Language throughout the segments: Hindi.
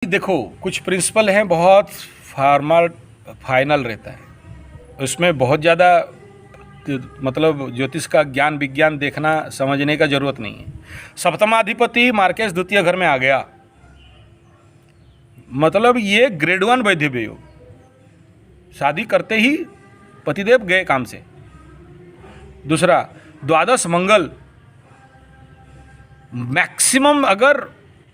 देखो, कुछ प्रिंसिपल हैं बहुत फॉर्मल फाइनल रहता है, उसमें बहुत ज़्यादा मतलब ज्योतिष का ज्ञान विज्ञान देखना समझने का ज़रूरत नहीं है। सप्तमाधिपति मार्केश द्वितीय घर में आ गया, मतलब ये ग्रेड 1 वैधव्य योग। शादी करते ही पतिदेव गए काम से। दूसरा, द्वादश मंगल, मैक्सिमम अगर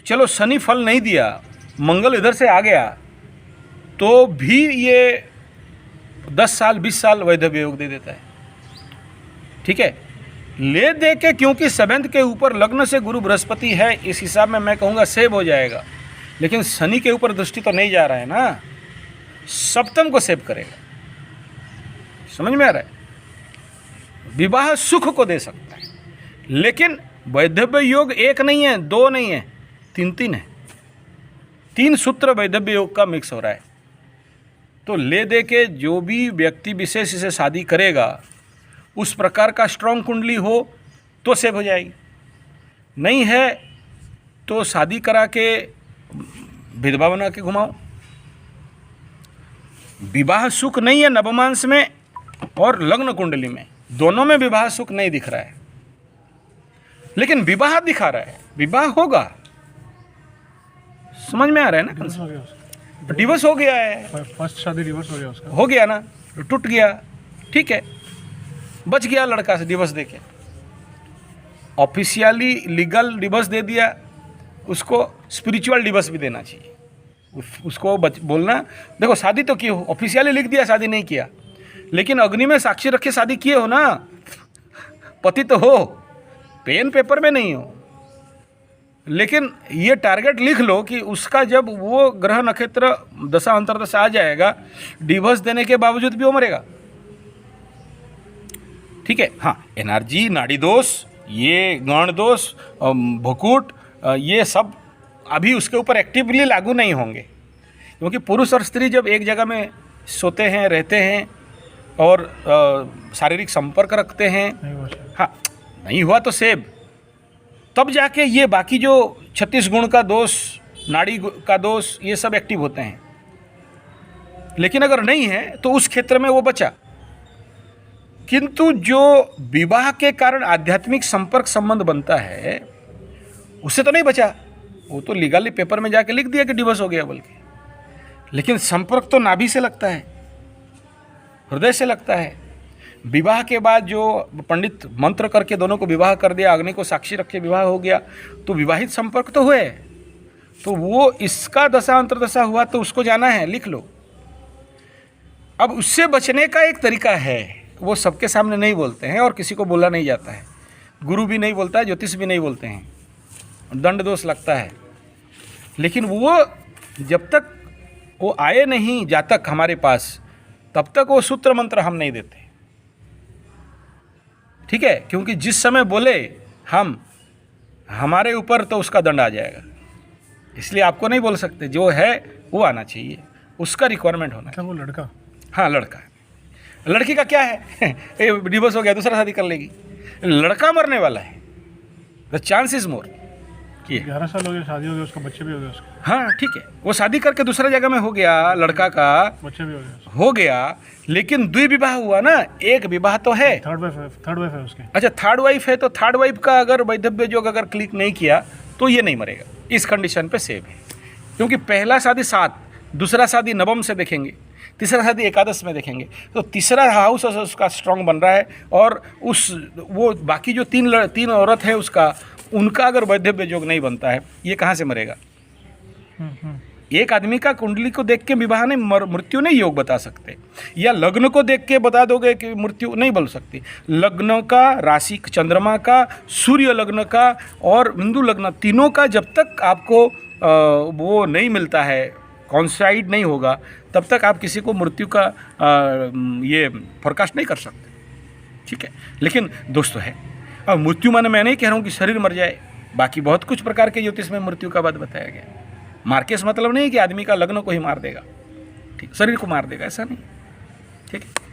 चलो शनि फल नहीं दिया, मंगल इधर से आ गया तो भी ये 10 साल 20 साल वैधव्य योग दे देता है। ठीक है, ले दे के, क्योंकि 7th के ऊपर लग्न से गुरु बृहस्पति है, इस हिसाब में मैं कहूँगा सेव हो जाएगा। लेकिन शनि के ऊपर दृष्टि तो नहीं जा रहा है ना, सप्तम को सेव करेगा। समझ में आ रहा है? विवाह सुख को दे सकता है, लेकिन वैधव्य योग एक नहीं है, दो नहीं है, तीन है। 3 सूत्र वैधव्य योग का मिक्स हो रहा है। तो ले दे के जो भी व्यक्ति विशेष इसे शादी करेगा, उस प्रकार का स्ट्रॉन्ग कुंडली हो तो सेव हो जाएगी, नहीं है तो शादी करा के विधवा बना के घुमाओ। विवाह सुख नहीं है नवमांश में और लग्न कुंडली में, दोनों में विवाह सुख नहीं दिख रहा है, लेकिन विवाह दिखा रहा है, विवाह होगा। समझ में आ रहा है ना? डिवोर्स हो गया है, फर्स्ट शादी डिवोर्स हो गया उसका, हो गया ना, टूट गया, ठीक है, बच गया लड़का से डिवोर्स देके। ऑफिशियली लीगल डिवोर्स दे दिया, उसको स्पिरिचुअल डिवोर्स भी देना चाहिए। उसको बोलना, देखो शादी तो की हो, ऑफिशियली लिख दिया शादी नहीं किया, लेकिन अग्नि में साक्षी रखे शादी किए हो ना, पति तो हो, पेन पेपर में नहीं हो। लेकिन ये टारगेट लिख लो कि उसका जब वो ग्रह नक्षत्र दशा अंतर्दशा आ जाएगा, डिवोर्स देने के बावजूद भी वो मरेगा। ठीक है, हाँ, एनर्जी, नाड़ी दोष, ये गण दोष, भकुट, ये सब अभी उसके ऊपर एक्टिवली लागू नहीं होंगे, क्योंकि पुरुष और स्त्री जब एक जगह में सोते हैं, रहते हैं और शारीरिक संपर्क रखते हैं, हाँ, नहीं हुआ तो सेब, तब जाके ये बाकी जो 36 गुण का दोष, नाड़ी का दोष, ये सब एक्टिव होते हैं। लेकिन अगर नहीं है तो उस क्षेत्र में वो बचा। किंतु जो विवाह के कारण आध्यात्मिक संपर्क संबंध बनता है, उससे तो नहीं बचा, वो तो लीगली पेपर में जाके लिख दिया कि डिवोर्स हो गया बोल के। लेकिन संपर्क तो नाभि से लगता है, हृदय से लगता है। विवाह के बाद जो पंडित मंत्र करके दोनों को विवाह कर दिया, अग्नि को साक्षी रख के विवाह हो गया, तो विवाहित संपर्क तो हुए। तो वो इसका दशा अंतर्दशा हुआ तो उसको जाना है, लिख लो। अब उससे बचने का एक तरीका है, वो सबके सामने नहीं बोलते हैं और किसी को बोला नहीं जाता है, गुरु भी नहीं बोलता है, ज्योतिष भी नहीं बोलते हैं, दंड दोष लगता है। लेकिन वो जब तक वो आए नहीं जातक हमारे पास, तब तक वो सूत्र मंत्र हम नहीं देते। ठीक है, क्योंकि जिस समय बोले हम, हमारे ऊपर तो उसका दंड आ जाएगा। इसलिए आपको नहीं बोल सकते, जो है वो आना चाहिए, उसका रिक्वायरमेंट होना चाहिए। वो लड़का, हाँ लड़का, लड़की का क्या है डिवोर्स हो गया, दूसरा शादी कर लेगी। लड़का मरने वाला है, द चांस इज मोर। 11 साल हो गए, शादी हो गई, उसका बच्चे भी हो गए उसके। हाँ ठीक है, वो शादी करके दूसरा जगह में हो गया, लड़का का बच्चे भी हो गया, लेकिन द्विविवाह हुआ ना, एक विवाह तो है, थर्ड वाइफ है उसके। अच्छा, थर्ड वाइफ है, तो थर्ड वाइफ का अगर वैधव्य योग अगर क्लिक नहीं किया तो ये नहीं मरेगा, इस कंडीशन पे सेव है। क्योंकि पहला शादी 7, दूसरा शादी नवम से देखेंगे, तीसरा शादी एकादश में देखेंगे, तो तीसरा हाउस उसका स्ट्रांग बन रहा है। और उस वो बाकी जो तीन औरत है उसका, उनका अगर वैधव्य योग नहीं बनता है, ये कहाँ से मरेगा? एक आदमी का कुंडली को देख के विवाह नहीं, मृत्यु नहीं योग बता सकते, या लग्न को देख के बता दोगे कि मृत्यु नहीं बोल सकती। लग्न का, राशि चंद्रमा का, सूर्य लग्न का और हिंदू लग्न, तीनों का जब तक आपको वो नहीं मिलता है, कॉन्साइड नहीं होगा, तब तक आप किसी को मृत्यु का ये फोरकास्ट नहीं कर सकते। ठीक है, लेकिन दोस्तों है, अब मृत्यु माने मैं नहीं कह रहा हूँ कि शरीर मर जाए, बाकी बहुत कुछ प्रकार के ज्योतिष में मृत्यु का बात बताया गया। मार्केस मतलब नहीं कि आदमी का लग्न को ही मार देगा, ठीक, शरीर को मार देगा, ऐसा नहीं। ठीक है।